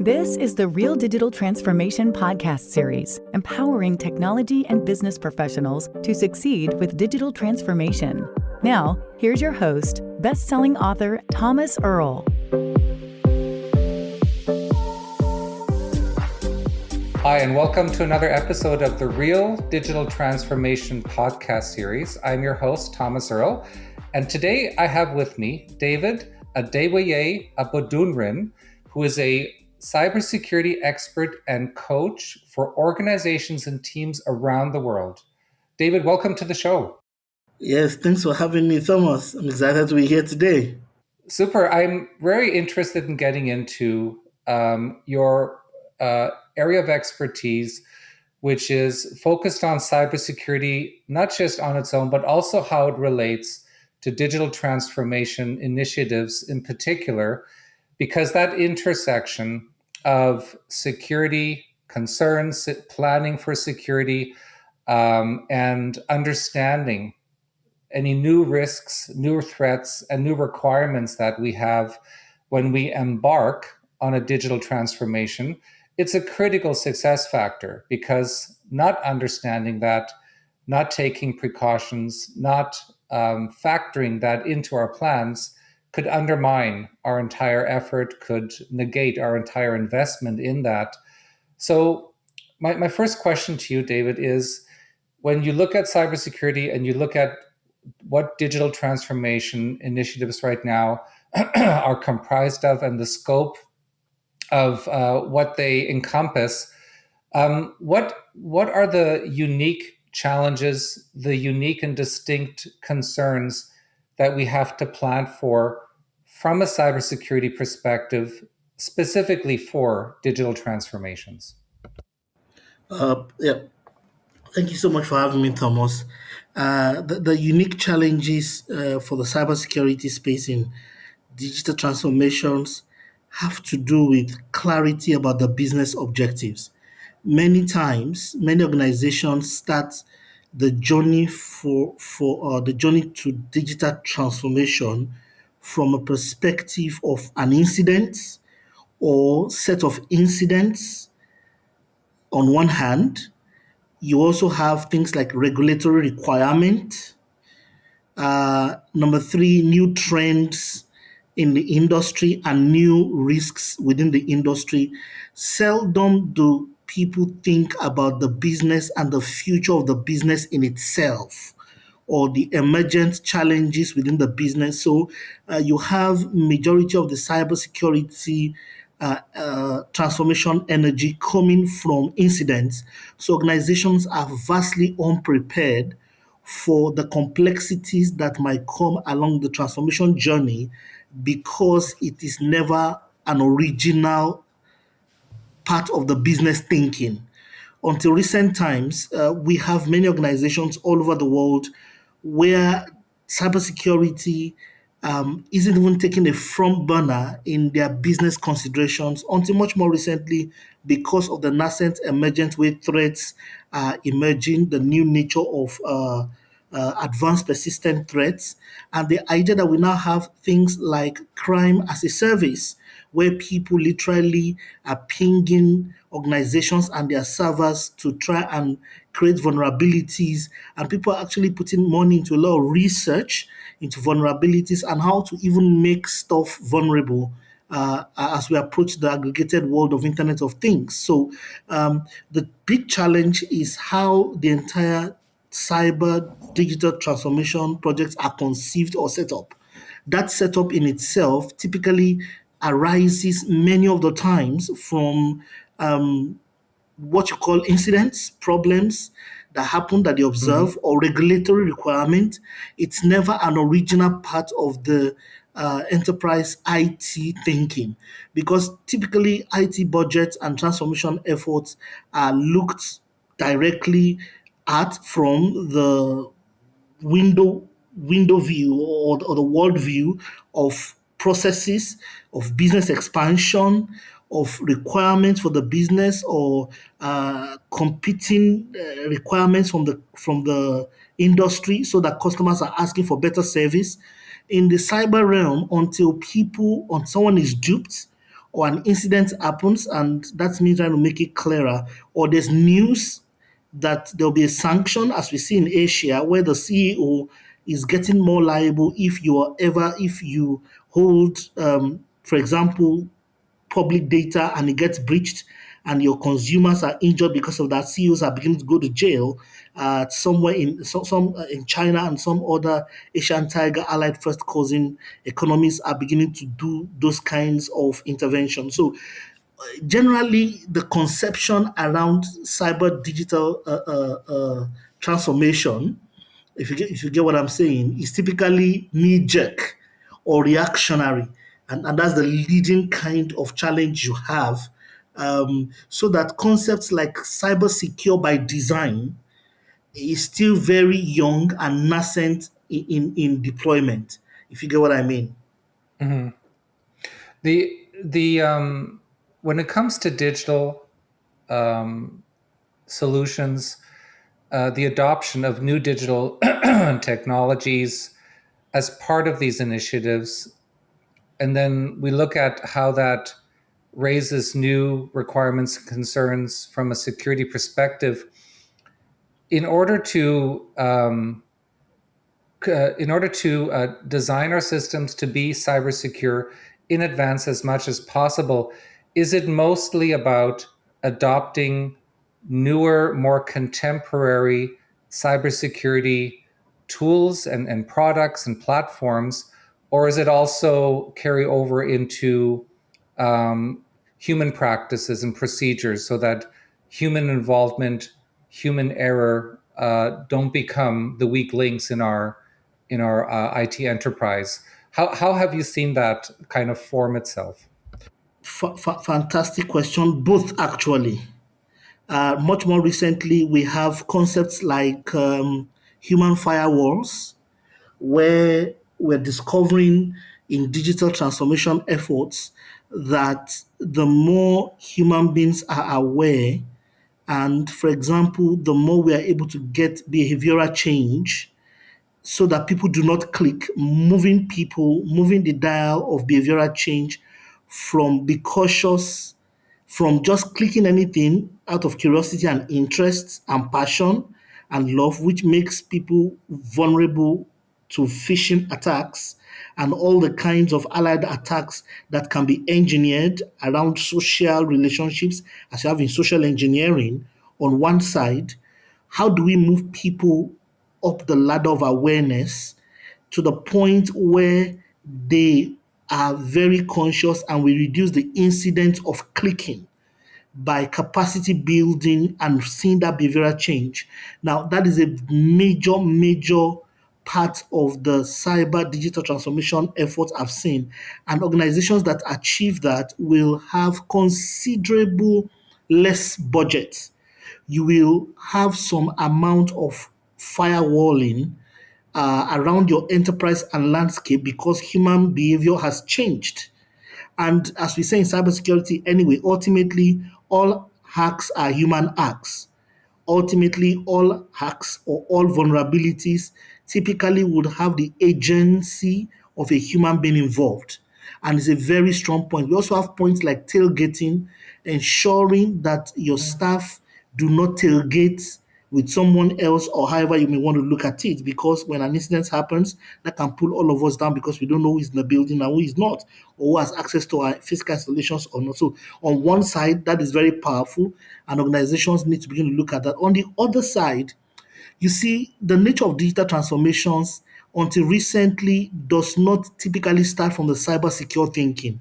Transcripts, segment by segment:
This is the Real Digital Transformation podcast series, empowering technology and business professionals to succeed with digital transformation. Now, here's your host, best-selling author Thomas Earl. Hi, and welcome to another episode of the Real Digital Transformation podcast series. I'm your host, Thomas Earl, and today I have with me David Adeoye Abodunrin, who is a cybersecurity expert and coach for organizations and teams around the world. David, welcome to the show. Yes, thanks for having me, Thomas. I'm excited to be here today. Super. I'm very interested in getting into your area of expertise, which is focused on cybersecurity, not just on its own, but also how it relates to digital transformation initiatives in particular, because that intersection of security concerns, planning for security, and understanding any new risks, new threats, and new requirements that we have when we embark on a digital transformation, it's a critical success factor, because not understanding that, not taking precautions, not factoring that into our plans could undermine our entire effort, could negate our entire investment in that. So my first question to you, David, is when you look at cybersecurity and you look at what digital transformation initiatives right now are comprised of and the scope of what they encompass, what are the unique challenges, the unique and distinct concerns that we have to plan for from a cybersecurity perspective, specifically for digital transformations? Thank you so much for having me, Thomas. The unique challenges for the cybersecurity space in digital transformations have to do with clarity about the business objectives. Many times, many organizations start the journey the journey to digital transformation from a perspective of an incident or set of incidents on one hand. You also have things like regulatory requirement. Number three, new trends in the industry and new risks within the industry. Seldom do people think about the business and the future of the business in itself, or the emergent challenges within the business. So you have majority of the cybersecurity transformation energy coming from incidents. So organizations are vastly unprepared for the complexities that might come along the transformation journey, because it is never an original part of the business thinking. Until recent times, we have many organizations all over the world where cybersecurity isn't even taking a front burner in their business considerations until much more recently, because of the nascent emergent way threats are emerging, the new nature of advanced persistent threats, and the idea that we now have things like crime as a service, where people literally are pinging organizations and their servers to try and create vulnerabilities. And people are actually putting money into a lot of research into vulnerabilities and how to even make stuff vulnerable as we approach the aggregated world of Internet of Things. So the big challenge is how the entire cyber digital transformation projects are conceived or set up. That setup in itself typically arises many of the times from what you call incidents, problems that happen that they observe, or regulatory requirement. It's never an original part of the enterprise IT thinking, because typically IT budgets and transformation efforts are looked directly at from the window view, or the world view of processes, of business expansion, of requirements for the business, or competing requirements from the industry, so that customers are asking for better service. In the cyber realm, until someone is duped, or an incident happens, and that's me trying to make it clearer, or there's news that there'll be a sanction, as we see in Asia, where the CEO is getting more liable if you hold, for example, public data and it gets breached and your consumers are injured because of that. CEOs are beginning to go to jail somewhere in China, and some other Asian tiger allied first cousin economies are beginning to do those kinds of interventions. So generally, the conception around cyber digital transformation, if you get what I'm saying, is typically knee jerk or reactionary, and that's the leading kind of challenge you have. So that concepts like cyber secure by design is still very young and nascent in deployment. If you get what I mean. Mm-hmm. The when it comes to digital solutions, the adoption of new digital technologies as part of these initiatives, and then we look at how that raises new requirements and concerns from a security perspective. In order to design our systems to be cyber secure in advance as much as possible, is it mostly about adopting newer, more contemporary cybersecurity tools and products and platforms, or is it also carry over into um, human practices and procedures so that human involvement, human error don't become the weak links in our IT enterprise? How have you seen that kind of form itself? Fantastic question, both actually. Much more recently, we have concepts like human firewalls, where we're discovering in digital transformation efforts that the more human beings are aware, and for example, the more we are able to get behavioral change so that people do not click, moving the dial of behavioral change from be cautious, from just clicking anything out of curiosity and interest and passion and love, which makes people vulnerable to phishing attacks and all the kinds of allied attacks that can be engineered around social relationships, as you have in social engineering on one side. How do we move people up the ladder of awareness to the point where they are very conscious, and we reduce the incidence of clicking by capacity building and seeing that behavioral change? Now, that is a major part of the cyber digital transformation efforts I've seen. And organizations that achieve that will have considerable less budget. You will have some amount of firewalling around your enterprise and landscape because human behavior has changed. And as we say in cybersecurity anyway, ultimately, all hacks are human acts. Ultimately, all hacks or all vulnerabilities typically would have the agency of a human being involved. And it's a very strong point. We also have points like tailgating, ensuring that your staff do not tailgate with someone else, or however you may want to look at it, because when an incident happens, that can pull all of us down because we don't know who is in the building and who is not, or who has access to our physical installations or not. So on one side, that is very powerful, and organizations need to begin to look at that. On the other side, you see, the nature of digital transformations until recently does not typically start from the cyber secure thinking.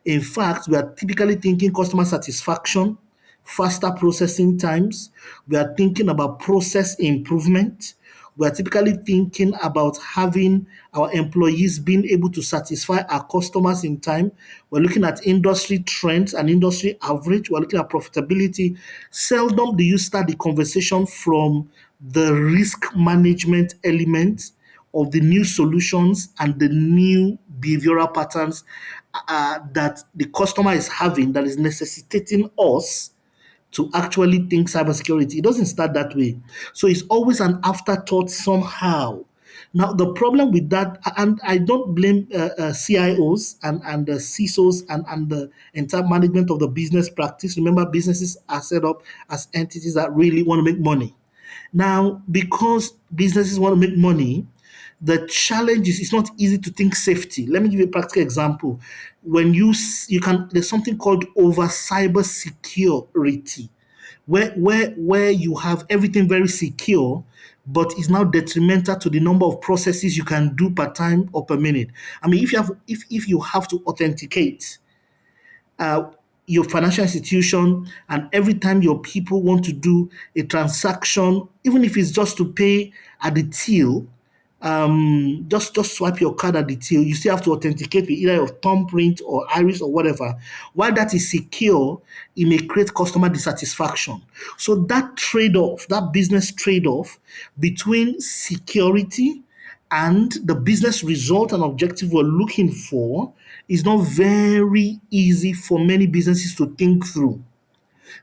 In fact, we are typically thinking customer satisfaction, faster processing times. We are thinking about process improvement. We are typically thinking about having our employees being able to satisfy our customers in time. We're looking at industry trends and industry average. We're looking at profitability. Seldom do you start the conversation from the risk management element of the new solutions and the new behavioral patterns that the customer is having, that is necessitating us to actually think cybersecurity. It doesn't start that way. So it's always an afterthought somehow. Now, the problem with that, and I don't blame CIOs and the CISOs and the entire management of the business practice. Remember, businesses are set up as entities that really want to make money. Now, because businesses want to make money, the challenge is it's not easy to think safety. Let me give you a practical example. When you can, there's something called over cyber security, where you have everything very secure, but it's now detrimental to the number of processes you can do per time or per minute. I mean, if you have to authenticate uh, your financial institution, and every time your people want to do a transaction, even if it's just to pay at the till, just swipe your card at the till. You still have to authenticate with either your thumbprint or iris or whatever. While that is secure, it may create customer dissatisfaction. So that trade-off, that business trade-off between security and the business result and objective we're looking for is not very easy for many businesses to think through.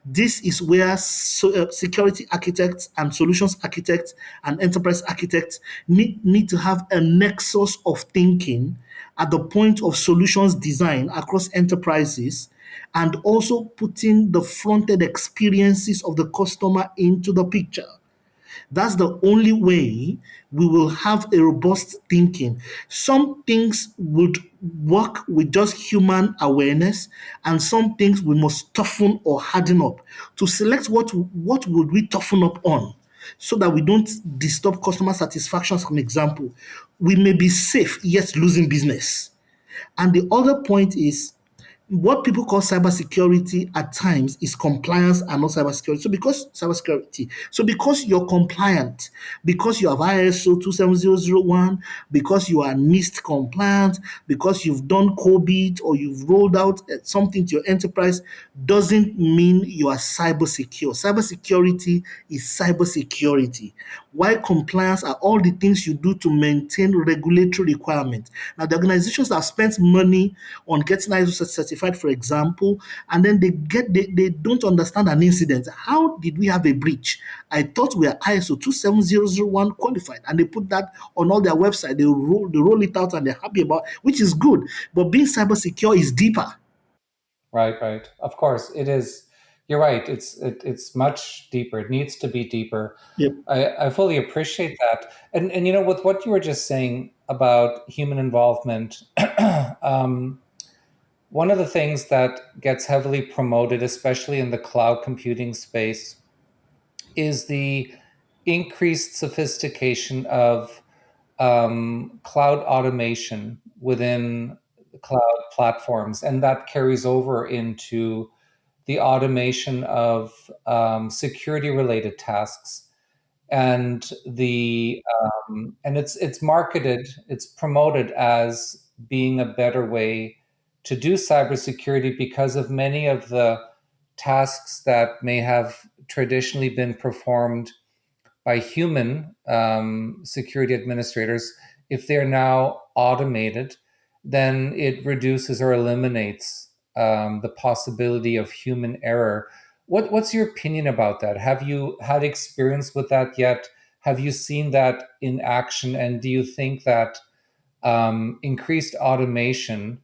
This is where security architects and solutions architects and enterprise architects need to have a nexus of thinking at the point of solutions design across enterprises, and also putting the front-end experiences of the customer into the picture. That's the only way we will have a robust thinking. Some things would work with just human awareness, and some things we must toughen or harden up. To select what would we toughen up on, so that we don't disturb customer satisfaction. As an example, we may be safe yet losing business. And the other point is, what people call cybersecurity at times is compliance and not cybersecurity. So because you're compliant, because you have ISO 27001, because you are NIST compliant, because you've done COVID or you've rolled out something to your enterprise, doesn't mean you are cyber secure. Cybersecurity is cybersecurity. While compliance are all the things you do to maintain regulatory requirements. Now, the organizations that have spent money on getting ISO certified, for example, and then they don't understand an incident. How did we have a breach? I thought we are ISO 27001 qualified, and they put that on all their website. They roll it out and they're happy about, which is good. But being cyber secure is deeper. Right. Of course, it is. You're right. It's much deeper. It needs to be deeper. Yep. I fully appreciate that. And with what you were just saying about human involvement, one of the things that gets heavily promoted, especially in the cloud computing space, is the increased sophistication of cloud automation within cloud platforms, and that carries over into the automation of security-related tasks, and it's marketed, it's promoted as being a better way to do cybersecurity because of many of the tasks that may have traditionally been performed by human security administrators. If they're now automated, then it reduces or eliminates the possibility of human error. What's your opinion about that? Have you had experience with that yet? Have you seen that in action? And do you think that increased automation,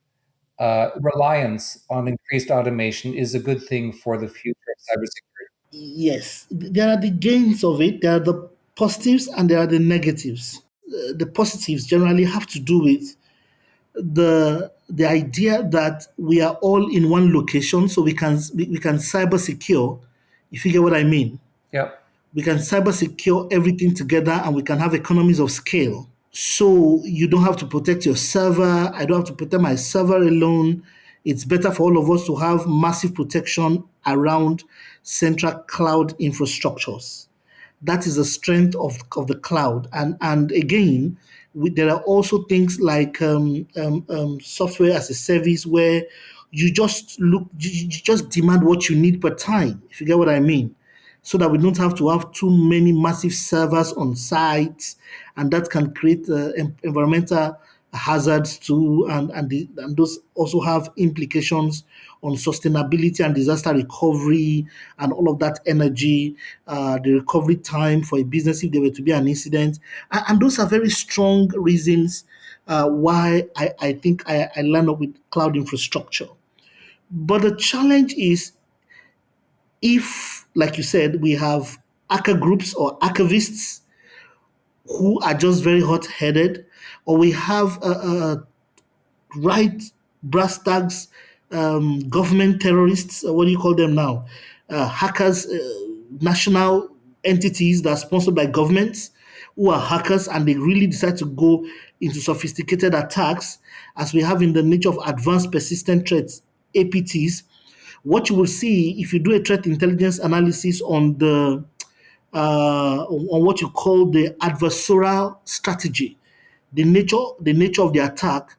reliance on increased automation, is a good thing for the future of cybersecurity? Yes, there are the gains of it, there are the positives, and there are the negatives. The positives generally have to do with the idea that we are all in one location, so we can cyber secure. If you get what I mean, Yeah. we can cyber secure everything together, and we can have economies of scale. So you don't have to protect your server. I don't have to protect my server alone. It's better for all of us to have massive protection around central cloud infrastructures. That is the strength of the cloud. And again, there are also things like software as a service, where you just demand what you need per time, if you get what I mean, so that we don't have to have too many massive servers on site, and that can create environmental hazards too, and those also have implications on sustainability and disaster recovery and all of that energy, the recovery time for a business if there were to be an incident. And those are very strong reasons why I think I land up with cloud infrastructure. But the challenge is if, like you said, we have hacker groups or archivists who are just very hot headed, or we have right brass tags, government terrorists, what do you call them now? Hackers, national entities that are sponsored by governments who are hackers and they really decide to go into sophisticated attacks, as we have in the nature of advanced persistent threats, APTs. What you will see if you do a threat intelligence analysis on on what you call the adversarial strategy, the nature of the attack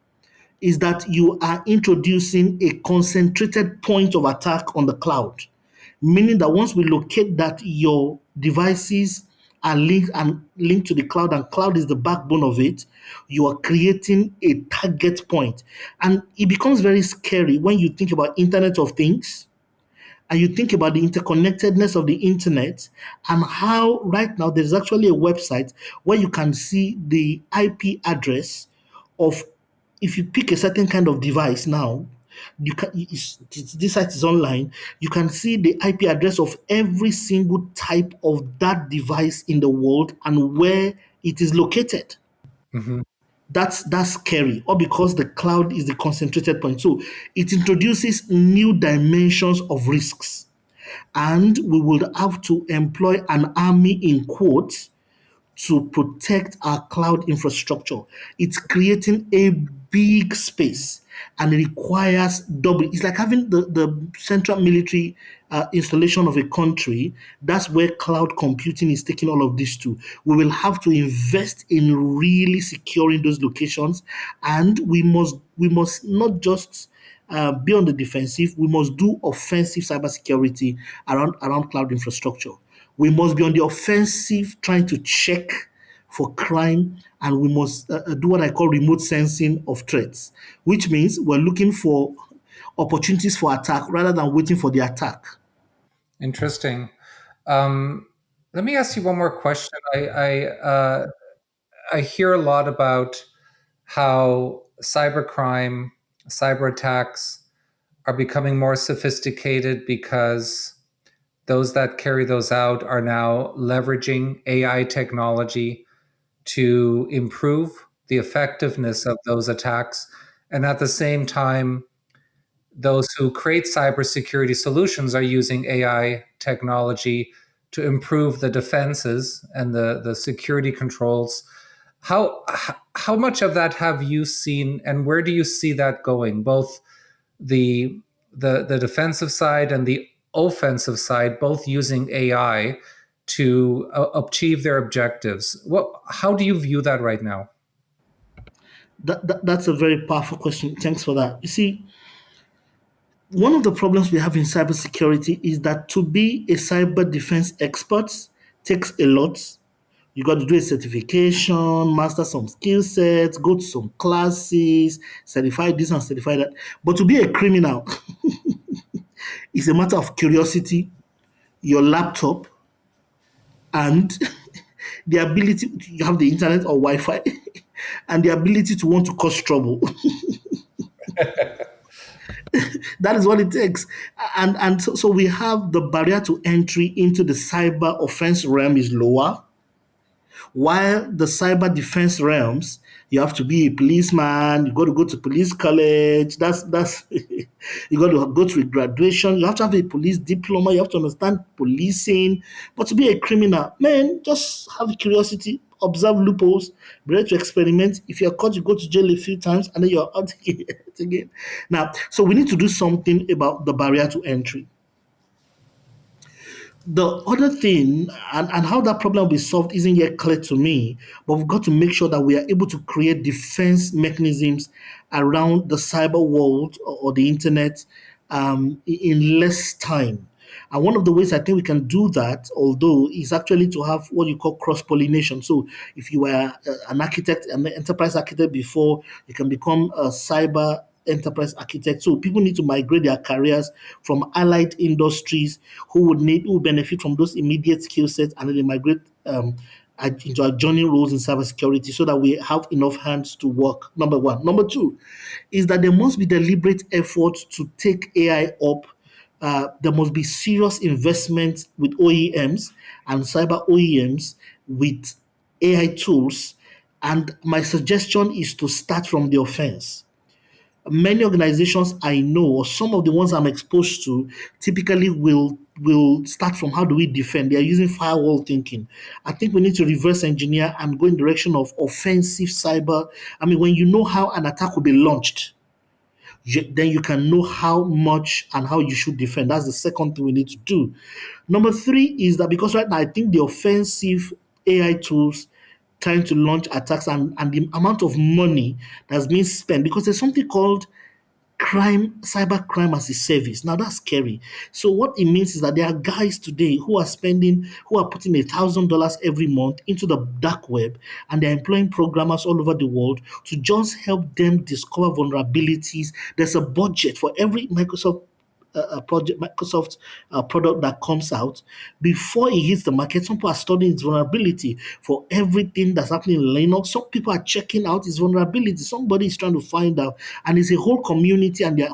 is that you are introducing a concentrated point of attack on the cloud, meaning that once we locate that your devices are linked to the cloud and cloud is the backbone of it, you are creating a target point. And it becomes very scary when you think about Internet of Things and you think about the interconnectedness of the internet and how right now there's actually a website where you can see the IP address of, if you pick a certain kind of device now, this site is online, you can see the IP address of every single type of that device in the world and where it is located. Mhm. That's scary, or because the cloud is the concentrated point. So it introduces new dimensions of risks, and we would have to employ an army in quotes to protect our cloud infrastructure. It's creating a big space and it requires double. It's like having the central military installation of a country. That's where cloud computing is taking all of this to. We will have to invest in really securing those locations, and we must not just be on the defensive. We must do offensive cybersecurity around cloud infrastructure. We must be on the offensive, trying to check for crime, and we must do what I call remote sensing of threats, which means we're looking for opportunities for attack rather than waiting for the attack. Interesting. Um, Let me ask you one more question. I hear a lot about how cybercrime, cyber attacks are becoming more sophisticated because those that carry those out are now leveraging AI technology to improve the effectiveness of those attacks. And at the same time, those who create cybersecurity solutions are using AI technology to improve the defenses and the security controls. How much of that have you seen, and where do you see that going? Both the the defensive side and the offensive side, both using AI to achieve their objectives. How do you view that right now? That's a very powerful question. Thanks for that. You see, one of the problems we have in cybersecurity is that to be a cyber defense expert takes a lot. You got to do a certification, master some skill sets, go to some classes, certify this and certify that. But to be a criminal is a matter of curiosity, your laptop, and the ability you have the internet or Wi-Fi, and the ability to want to cause trouble. That is what it takes. And so we have the barrier to entry into the cyber offense realm is lower, while the cyber defense realms, you have to be a policeman, you got to go to police college. That's you got to go through graduation, you have to have a police diploma, you have to understand policing. But to be a criminal, man, just have curiosity, observe loopholes, be ready to experiment. If you're caught, you go to jail a few times and then you're out again. Now, so we need to do something about the barrier to entry. The other thing, and how that problem will be solved isn't yet clear to me, but we've got to make sure that we are able to create defense mechanisms around the cyber world or the internet in less time. And one of the ways I think we can do that, although, is actually to have what you call cross-pollination. So if you were an architect, an enterprise architect before, you can become a cyber enterprise architect. So people need to migrate their careers from allied industries who benefit from those immediate skill sets, and then they migrate into adjoining roles in cybersecurity so that we have enough hands to work. Number one. Number two is that there must be deliberate effort to take AI up. There must be serious investment with OEMs and cyber OEMs with AI tools. And my suggestion is to start from the offense. Many organizations I know, or some of the ones I'm exposed to, typically will start from how do we defend. They are using firewall thinking. I think we need to reverse engineer and go in the direction of offensive cyber. I mean, when you know how an attack will be launched, then you can know how much and how you should defend. That's the second thing we need to do. Number three is that because right now I think the offensive AI tools trying to launch attacks, and the amount of money that's being spent, because there's something called cyber crime as a service. Now that's scary. So what it means is that there are guys today who are putting $1,000 every month into the dark web, and they're employing programmers all over the world to just help them discover vulnerabilities. There's a budget for every Microsoft product that comes out. Before it hits the market, some people are studying its vulnerability. For everything that's happening in Linux, some people are checking out its vulnerability. Somebody is trying to find out, and it's a whole community, and they're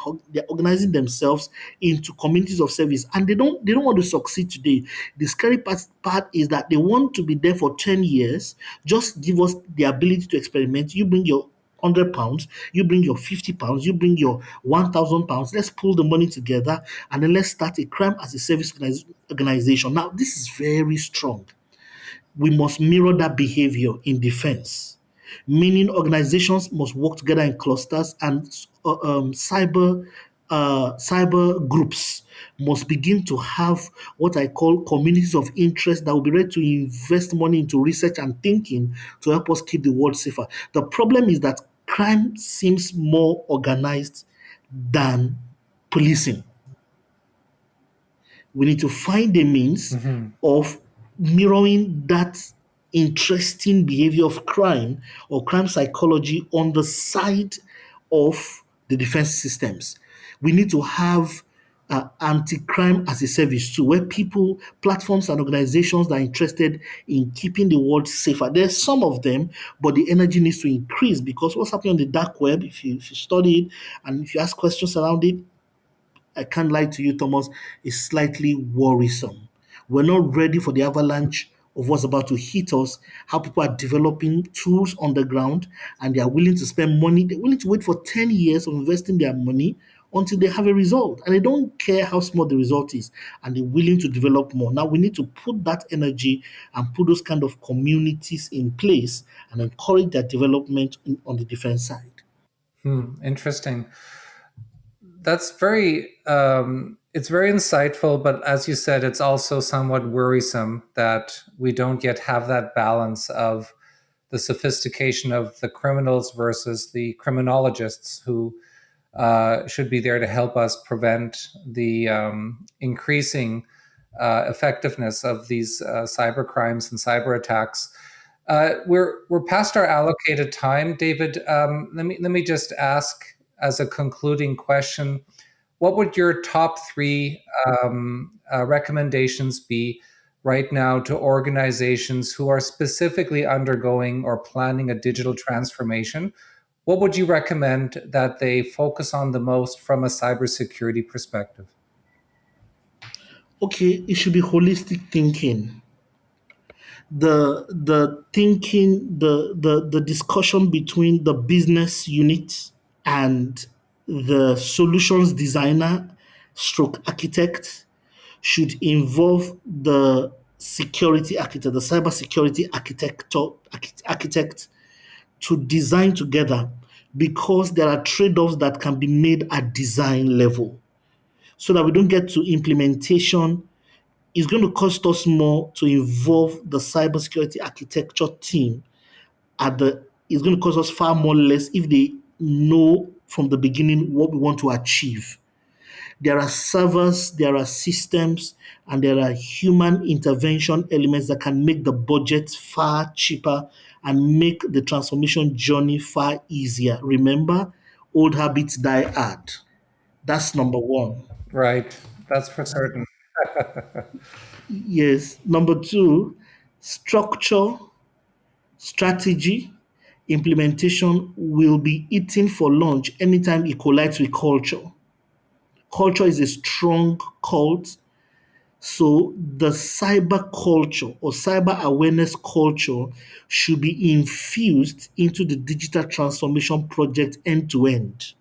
organizing themselves into communities of service, and they don't want to succeed today. The scary part is that they want to be there for 10 years. Just give us the ability to experiment. You bring your £100, you bring your £50, you bring your £1,000. Let's pull the money together, and then let's start a crime as a service organization. Now, this is very strong. We must mirror that behavior in defense, meaning organizations must work together in clusters, and cyber groups must begin to have what I call communities of interest that will be ready to invest money into research and thinking to help us keep the world safer. The problem is that crime seems more organized than policing. We need to find a means of mirroring that interesting behavior of crime or crime psychology on the side of the defense systems. We need to have anti-crime as a service too, where people, platforms, and organizations that are interested in keeping the world safer. There's some of them, but the energy needs to increase, because what's happening on the dark web, if you study it and if you ask questions around it, I can't lie to you, Thomas, is slightly worrisome. We're not ready for the avalanche of what's about to hit us, how people are developing tools on the ground, and they are willing to spend money. They're willing to wait for 10 years of investing their money until they have a result. And they don't care how small the result is, and they're willing to develop more. Now we need to put that energy and put those kind of communities in place and encourage their development on the defense side. Interesting. That's it's very insightful, but as you said, it's also somewhat worrisome that we don't yet have that balance of the sophistication of the criminals versus the criminologists who should be there to help us prevent the increasing effectiveness of these cyber crimes and cyber attacks. We're past our allocated time, David. Let me just ask as a concluding question: what would your top three recommendations be right now to organizations who are specifically undergoing or planning a digital transformation? What would you recommend that they focus on the most from a cybersecurity perspective? Okay, it should be holistic thinking. The discussion between the business unit and the solutions designer stroke architect should involve the security architect, the cybersecurity architect, to design together, because there are trade-offs that can be made at design level, so that we don't get to implementation. It's going to cost us more to involve the cybersecurity architecture team it's going to cost us far more less if they know from the beginning what we want to achieve. There are servers, there are systems, and there are human intervention elements that can make the budget far cheaper and make the transformation journey far easier. Remember, old habits die hard. That's number one. Right. That's for certain. Yes. Number two, structure, strategy, implementation will be eaten for lunch anytime it collides with culture. Culture is a strong cult. So the cyber culture or cyber awareness culture should be infused into the digital transformation project end to end,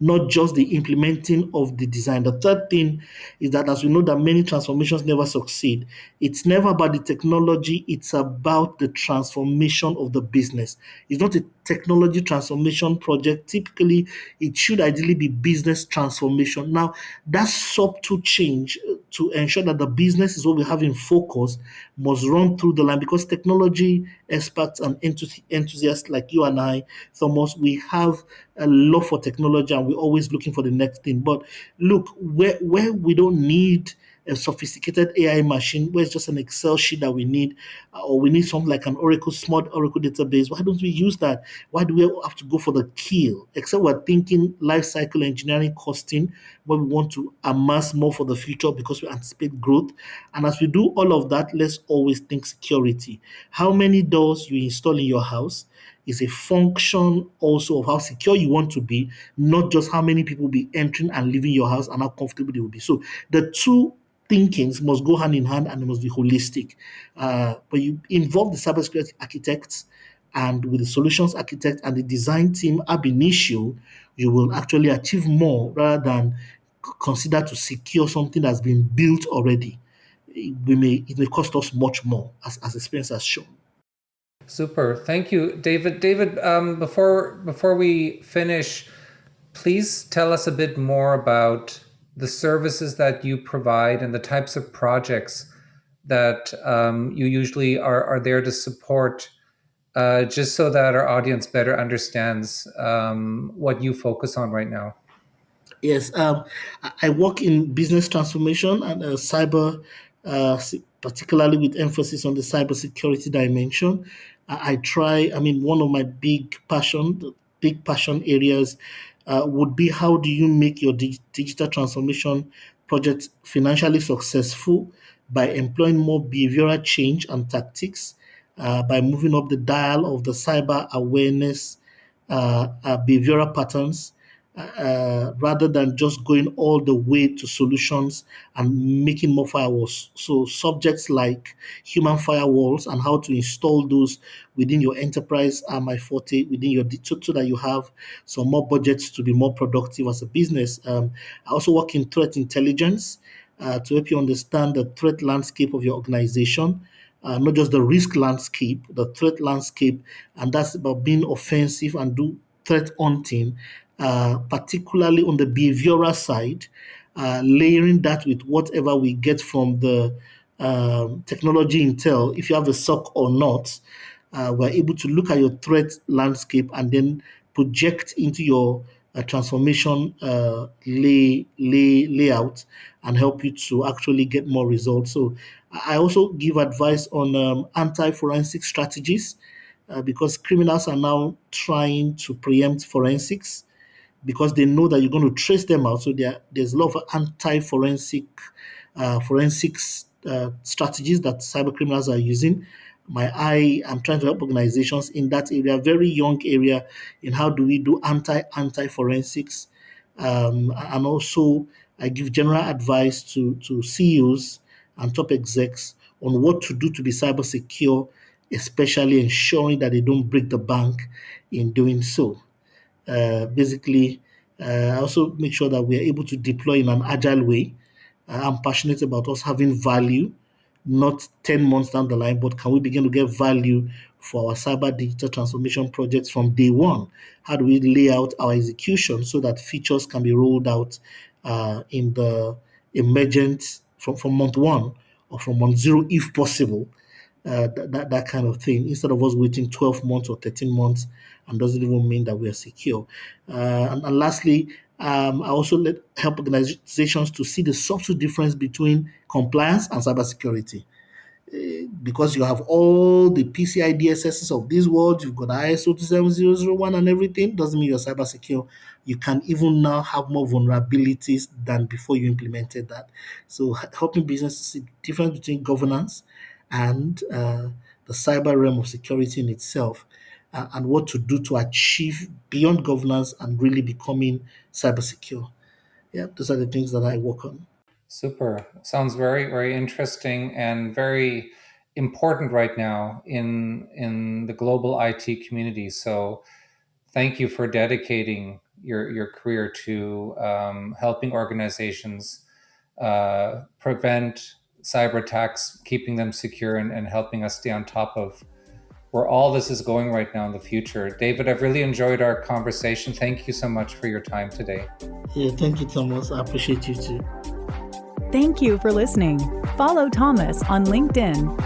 not just the implementing of the design. The third thing is that, as we know, that many transformations never succeed. It's never about the technology, it's about the transformation of the business. It's not a technology transformation project. Typically, it should ideally be business transformation. Now, that subtle change to ensure that the business is what we have in focus must run through the line, because technology experts and enthusiasts like you and I, Thomas, we have a love for technology and we're always looking for the next thing. But look, where we don't need a sophisticated AI machine, where it's just an Excel sheet that we need, or we need something like an Oracle, smart Oracle database, why don't we use that? Why do we have to go for the kill? Except we're thinking life cycle engineering costing, where we want to amass more for the future because we anticipate growth. And as we do all of that, let's always think security. How many doors you install in your house is a function also of how secure you want to be, not just how many people will be entering and leaving your house and how comfortable they will be. So the two thinkings must go hand in hand and they must be holistic. But you involve the cybersecurity architects, and with the solutions architect and the design team ab initio, you will actually achieve more rather than consider to secure something that's been built already. It may cost us much more, as experience has shown. Super. Thank you, David. David, before we finish, please tell us a bit more about the services that you provide and the types of projects that you usually are there to support, just so that our audience better understands what you focus on right now. Yes, I work in business transformation and cyber, particularly with emphasis on the cybersecurity dimension. One of my big passion areas would be, how do you make your digital transformation project financially successful by employing more behavioral change and tactics, by moving up the dial of the cyber awareness, behavioral patterns, rather than just going all the way to solutions and making more firewalls. So subjects like human firewalls and how to install those within your enterprise are my forte within your so that you have some more budgets to be more productive as a business. I also work in threat intelligence to help you understand the threat landscape of your organization. Not just the risk landscape, the threat landscape, and that's about being offensive and do threat hunting, particularly on the behavioral side, layering that with whatever we get from the technology intel, if you have a SOC or not. We're able to look at your threat landscape and then project into your transformation layout and help you to actually get more results. So I also give advice on anti-forensic strategies, because criminals are now trying to preempt forensics because they know that you're going to trace them out. So there's a lot of forensics strategies that cyber criminals are using. I'm trying to help organizations in that area, very young area, in how do we do anti forensics, and also I give general advice to CEOs and top execs on what to do to be cyber secure, especially ensuring that they don't break the bank in doing so. Basically, I also make sure that we are able to deploy in an agile way. I'm passionate about us having value, not 10 months down the line, but can we begin to get value for our cyber digital transformation projects from day one? How do we lay out our execution so that features can be rolled out in the emergent from month one or from month zero, if possible? that kind of thing, instead of us waiting 12 months or 13 months, and doesn't even mean that we are secure. And lastly, I also help organizations to see the subtle difference between compliance and cybersecurity. Because you have all the PCI DSSs of this world, you've got ISO 27001 and everything, doesn't mean you're cyber secure. You can even now have more vulnerabilities than before you implemented that. So helping businesses see the difference between governance and the cyber realm of security in itself, and what to do to achieve beyond governance and really becoming cyber secure. Yeah, those are the things that I work on. Super. Sounds very, very interesting and very important right now in the global IT community. So thank you for dedicating your career to helping organizations prevent cyber attacks, keeping them secure, and helping us stay on top of where all this is going right now in the future. David, I've really enjoyed our conversation. Thank you so much for your time today. Yeah, thank you, Thomas. I appreciate you too. Thank you for listening. Follow Thomas on LinkedIn